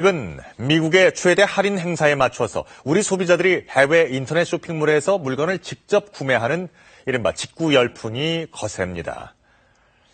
최근 미국의 최대 할인 행사에 맞춰서 우리 소비자들이 해외 인터넷 쇼핑몰에서 물건을 직접 구매하는 이른바 직구 열풍이 거셉니다.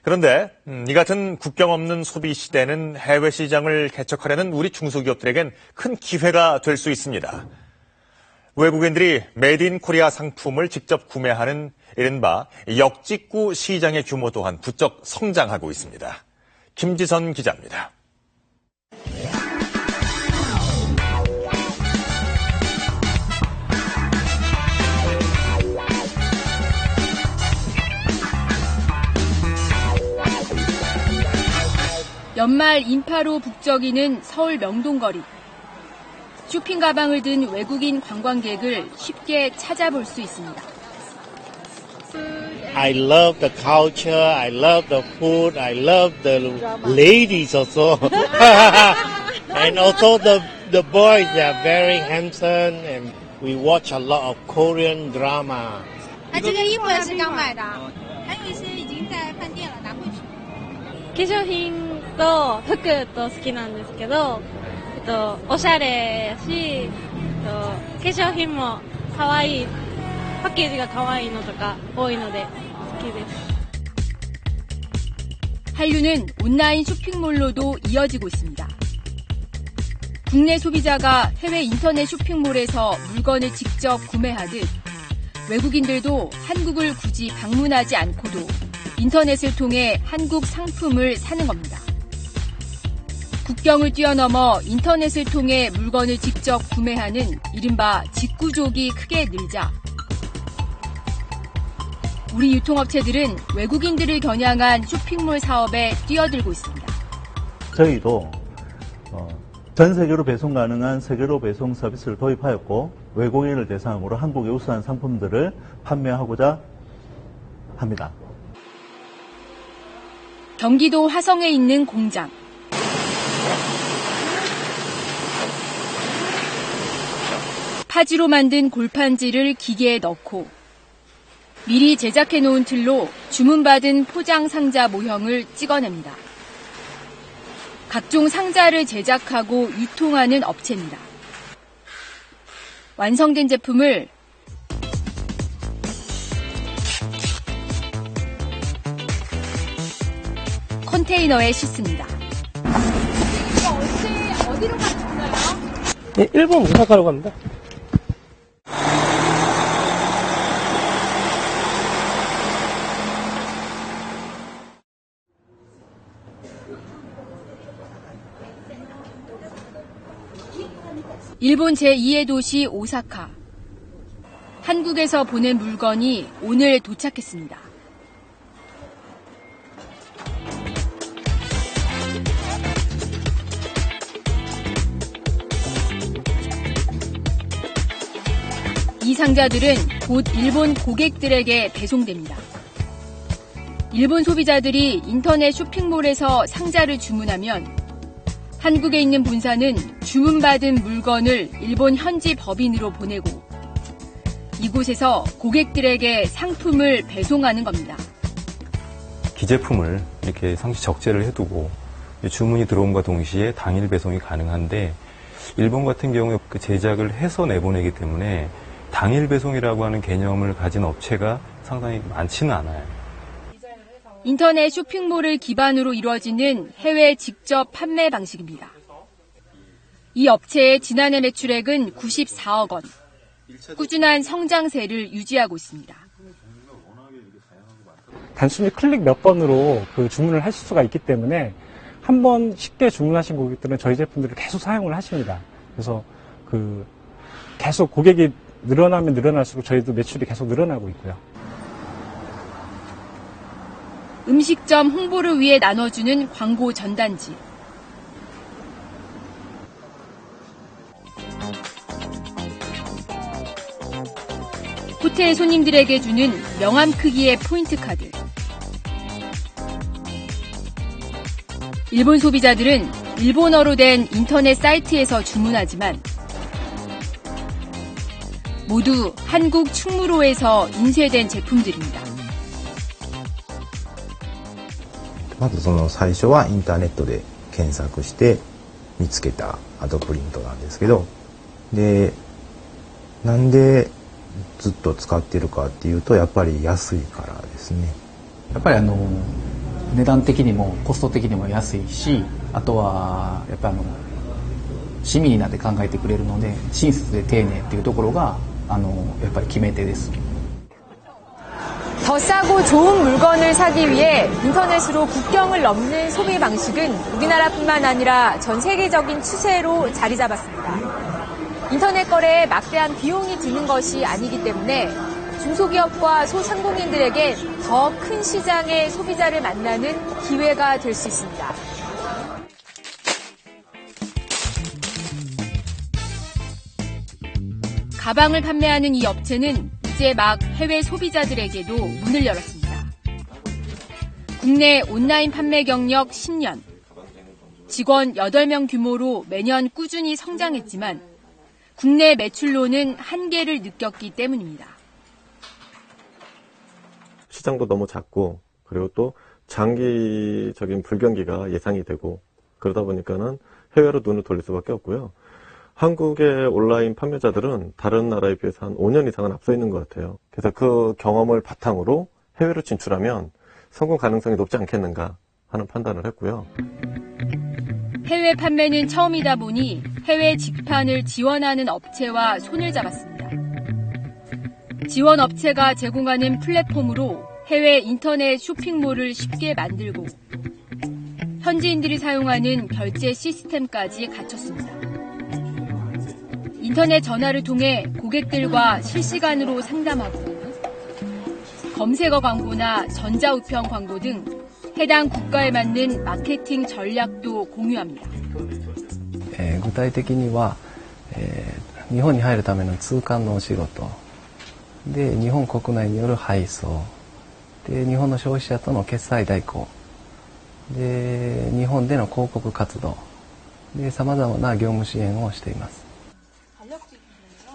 그런데 이 같은 국경 없는 소비 시대는 해외 시장을 개척하려는 우리 중소기업들에겐 큰 기회가 될 수 있습니다. 외국인들이 메이드 인 코리아 상품을 직접 구매하는 이른바 역직구 시장의 규모 또한 부쩍 성장하고 있습니다. 김지선 기자입니다. 연말 인파로 북적이는 서울 명동거리. 쇼핑 가방을 든 외국인 관광객을 쉽게 찾아볼 수 있습니다. I love the culture, I love the food, I love the ladies also. And also the boys, they are very handsome and we watch a lot of Korean drama. 这个衣服也是刚买的，还有一些已经在饭店了，拿回去。化粧品と服と好きなんですけど、おしゃれやし、化粧品も可愛い、パッケージが可愛いのとか多いので好きです。 한류는 온라인 쇼핑몰로도 이어지고 있습니다. 국내 소비자가 해외 인터넷 쇼핑몰에서 물건을 직접 구매하듯 외국인들도 한국을 굳이 방문하지 않고도 인터넷을 통해 한국 상품을 사는 겁니다. 국경을 뛰어넘어 인터넷을 통해 물건을 직접 구매하는 이른바 직구족이 크게 늘자 우리 유통업체들은 외국인들을 겨냥한 쇼핑몰 사업에 뛰어들고 있습니다. 저희도 전 세계로 배송 가능한 세계로 배송 서비스를 도입하였고 외국인을 대상으로 한국의 우수한 상품들을 판매하고자 합니다. 경기도 화성에 있는 공장. 파지로 만든 골판지를 기계에 넣고 미리 제작해 놓은 틀로 주문받은 포장 상자 모형을 찍어냅니다. 각종 상자를 제작하고 유통하는 업체입니다. 완성된 제품을 컨테이너에 싣습니다. 혹시 어디로 가시나요? 네, 일본 오사카로 갑니다. 일본 제2의 도시 오사카. 한국에서 보낸 물건이 오늘 도착했습니다. 이 상자들은 곧 일본 고객들에게 배송됩니다. 일본 소비자들이 인터넷 쇼핑몰에서 상자를 주문하면 한국에 있는 본사는 주문받은 물건을 일본 현지 법인으로 보내고 이곳에서 고객들에게 상품을 배송하는 겁니다. 기제품을 이렇게 상시 적재를 해두고 주문이 들어옴과 동시에 당일 배송이 가능한데 일본 같은 경우에 그 제작을 해서 내보내기 때문에 당일 배송이라고 하는 개념을 가진 업체가 상당히 많지는 않아요. 인터넷 쇼핑몰을 기반으로 이루어지는 해외 직접 판매 방식입니다. 이 업체의 지난해 매출액은 94억 원. 꾸준한 성장세를 유지하고 있습니다. 단순히 클릭 몇 번으로 그 주문을 하실 수가 있기 때문에 한 번 쉽게 주문하신 고객들은 저희 제품들을 계속 사용을 하십니다. 그래서 계속 고객이 늘어나면 늘어날수록 저희도 매출이 계속 늘어나고 있고요. 음식점 홍보를 위해 나눠주는 광고 전단지. 호텔 손님들에게 주는 명함 크기의 포인트 카드. 일본 소비자들은 일본어로 된 인터넷 사이트에서 주문하지만 모두 한국 충무로에서 인쇄된 제품들입니다. まず最初はインターネットで検索して見つけたアドプリントなんですけど、で、なんでずっと使ってるかっていうと、やっぱり安いからですね。やっぱり値段的にもコスト的にも安いし、あとはやっぱり市民になって考えてくれるので、親切で丁寧っていうところがやっぱり決め手です。 더 싸고 좋은 물건을 사기 위해 인터넷으로 국경을 넘는 소비 방식은 우리나라뿐만 아니라 전 세계적인 추세로 자리 잡았습니다. 인터넷 거래에 막대한 비용이 드는 것이 아니기 때문에 중소기업과 소상공인들에게 더 큰 시장의 소비자를 만나는 기회가 될 수 있습니다. 가방을 판매하는 이 업체는 이제 막 해외 소비자들에게도 문을 열었습니다. 국내 온라인 판매 경력 10년, 직원 8명 규모로 매년 꾸준히 성장했지만 국내 매출로는 한계를 느꼈기 때문입니다. 시장도 너무 작고 그리고 또 장기적인 불경기가 예상이 되고 그러다 보니까는 해외로 눈을 돌릴 수밖에 없고요. 한국의 온라인 판매자들은 다른 나라에 비해서 한 5년 이상은 앞서 있는 것 같아요. 그래서 그 경험을 바탕으로 해외로 진출하면 성공 가능성이 높지 않겠는가 하는 판단을 했고요. 해외 판매는 처음이다 보니 해외 직판을 지원하는 업체와 손을 잡았습니다. 지원 업체가 제공하는 플랫폼으로 해외 인터넷 쇼핑몰을 쉽게 만들고 현지인들이 사용하는 결제 시스템까지 갖췄습니다. 인터넷 전화를 통해 고객들과 실시간으로 상담하고 검색어 광고나 전자우편 광고 등 해당 국가에 맞는 마케팅 전략도 공유합니다. 具体的には、日本に入るための通関のお仕事で、日本国内による配送で、日本の消費者との決済代行で、日本での広告活動で、様々な業務支援をしています。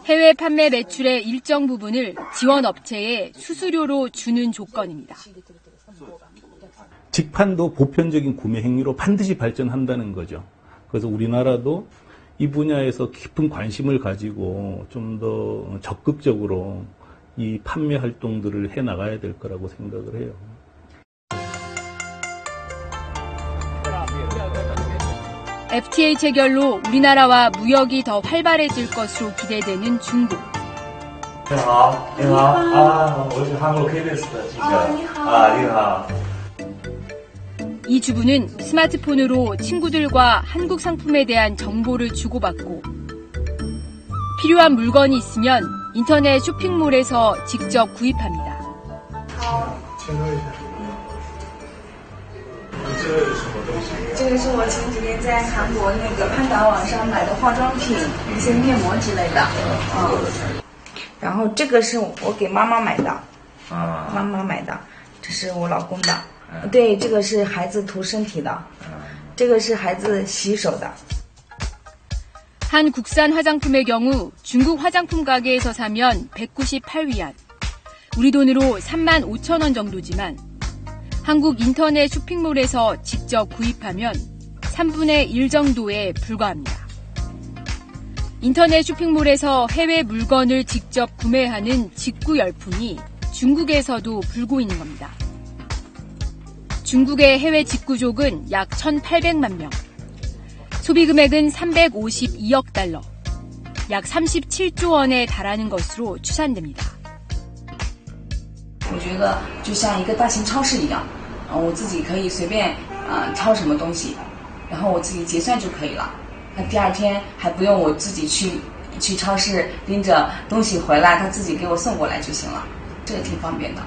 해외 판매 매출의 일정 부분을 지원 업체에 수수료로 주는 조건입니다. 직판도 보편적인 구매 행위로 반드시 발전한다는 거죠. 그래서 우리나라도 이 분야에서 깊은 관심을 가지고 좀 더 적극적으로 이 판매 활동들을 해 나가야 될 거라고 생각을 해요. FTA 체결로 우리나라와 무역이 더 활발해질 것으로 기대되는 중국. 你好，你好，啊，我是韩国 KBS 的记者。你好。 이 주부는 스마트폰으로 친구들과 한국 상품에 대한 정보를 주고받고 필요한 물건이 있으면 인터넷 쇼핑몰에서 직접 구입합니다. 这个是我前几天在韩国那个潘达网上买的化妆品，一些面膜之类的。然后这个是我给妈妈买的，妈妈买的，这是我老公的。对，这个是孩子涂身体的，这个是孩子洗手的。 한 국산 화장품의 경우 중국 화장품 가게에서 사면 198위안, 우리 돈으로 35,000원 정도지만 한국 인터넷 쇼핑몰에서 직접 구입하면 3분의 1 정도에 불과합니다. 인터넷 쇼핑몰에서 해외 물건을 직접 구매하는 직구 열풍이 중국에서도 불고 있는 겁니다. 중국의 해외 직구족은 약 1,800만 명, 소비 금액은 352억 달러, 약 37조 원에 달하는 것으로 추산됩니다. 我觉得就像一个大型超市一样，我自己可以随便挑什么东西，然后我自己结算就可以了。那第二天还不用我自己去超市拎着东西回来，他自己给我送过来就行了，这个挺方便的。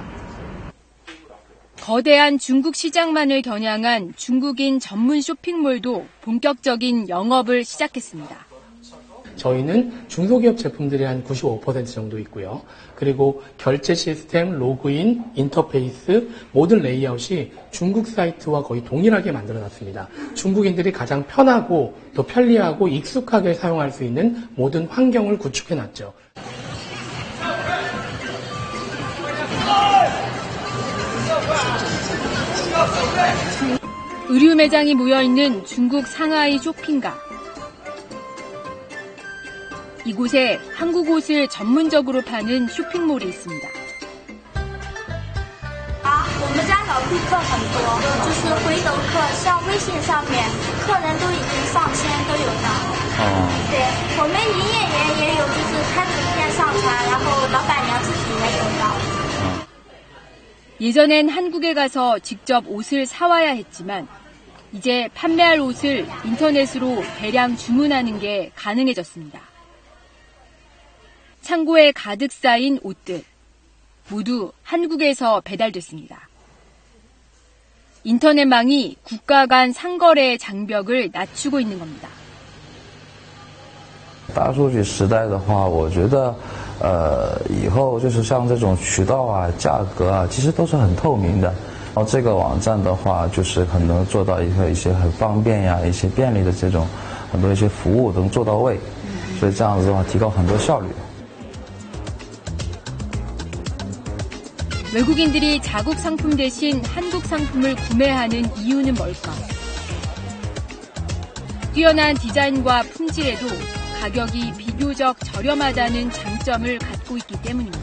거대한 중국 시장만을 겨냥한 중국인 전문 쇼핑몰도 본격적인 영업을 시작했습니다. 저희는 중소기업 제품들이 한 95% 정도 있고요. 그리고 결제 시스템, 로그인, 인터페이스, 모든 레이아웃이 중국 사이트와 거의 동일하게 만들어놨습니다. 중국인들이 가장 편하고 또 편리하고 익숙하게 사용할 수 있는 모든 환경을 구축해놨죠. 의류 매장이 모여있는 중국 상하이 쇼핑가. 이곳에 한국 옷을 전문적으로 파는 쇼핑몰이 있습니다. 我们家老顾客很多，就是回头客，像微信上面客人都已经上千都有的。对，我们营业员也有，就是开图片上传，然后老板娘自己也有的。 예전엔 한국에 가서 직접 옷을 사와야 했지만 이제 판매할 옷을 인터넷으로 대량 주문하는 게 가능해졌습니다. 창고에 가득 쌓인 옷들 모두 한국에서 배달됐습니다. 인터넷망이 국가 간 상거래의 장벽을 낮추고 있는 겁니다. 大数据时代的话，我觉得，以后就是像这种渠道啊、价格啊，其实都是很透明的。然后这个网站的话，就是可能做到一些很方便呀、一些便利的这种很多一些服务能做到位，所以这样子的话，提高很多效率。 외국인들이 자국 상품 대신 한국 상품을 구매하는 이유는 뭘까? 뛰어난 디자인과 품질에도 가격이 비교적 저렴하다는 장점을 갖고 있기 때문입니다.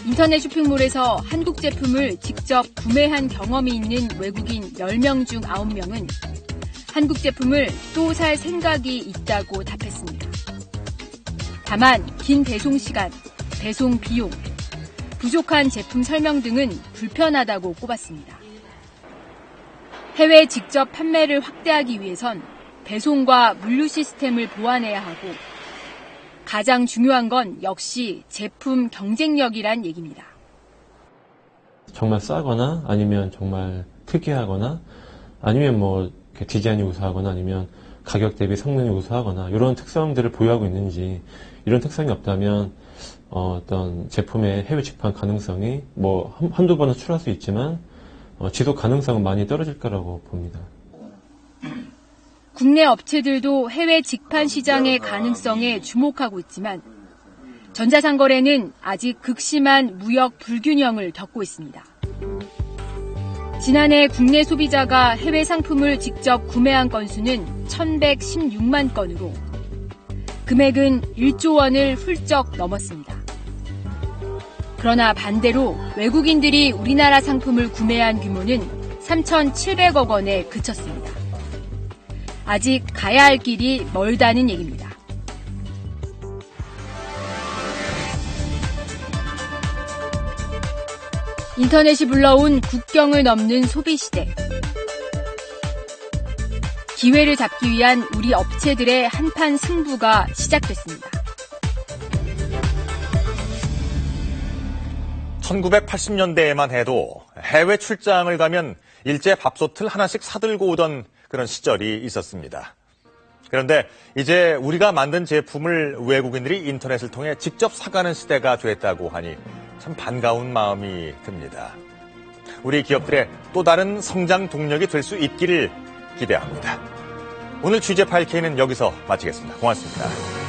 인터넷 쇼핑몰에서 한국 제품을 직접 구매한 경험이 있는 외국인 10명 중 9명은 한국 제품을 또 살 생각이 있다고 답했습니다. 다만 긴 배송 시간, 배송 비용, 부족한 제품 설명 등은 불편하다고 꼽았습니다. 해외 직접 판매를 확대하기 위해선 배송과 물류 시스템을 보완해야 하고 가장 중요한 건 역시 제품 경쟁력이란 얘기입니다. 정말 싸거나 아니면 정말 특이하거나 아니면 뭐 디자인이 우수하거나 아니면 가격 대비 성능이 우수하거나 이런 특성들을 보유하고 있는지 이런 특성이 없다면 어떤 제품의 해외 직판 가능성이 뭐 한두 번은 수출할 수 있지만 지속 가능성은 많이 떨어질 거라고 봅니다. 국내 업체들도 해외 직판 시장의 가능성에 주목하고 있지만 전자상거래는 아직 극심한 무역 불균형을 겪고 있습니다. 지난해 국내 소비자가 해외 상품을 직접 구매한 건수는 1,116만 건으로 금액은 1조 원을 훌쩍 넘었습니다. 그러나 반대로 외국인들이 우리나라 상품을 구매한 규모는 3,700억 원에 그쳤습니다. 아직 가야 할 길이 멀다는 얘기입니다. 인터넷이 불러온 국경을 넘는 소비시대. 기회를 잡기 위한 우리 업체들의 한판 승부가 시작됐습니다. 1980년대에만 해도 해외 출장을 가면 일제 밥솥을 하나씩 사들고 오던 그런 시절이 있었습니다. 그런데 이제 우리가 만든 제품을 외국인들이 인터넷을 통해 직접 사가는 시대가 됐다고 하니 참 반가운 마음이 듭니다. 우리 기업들의 또 다른 성장 동력이 될 수 있기를 기대합니다. 오늘 취재 파일 K는 여기서 마치겠습니다. 고맙습니다.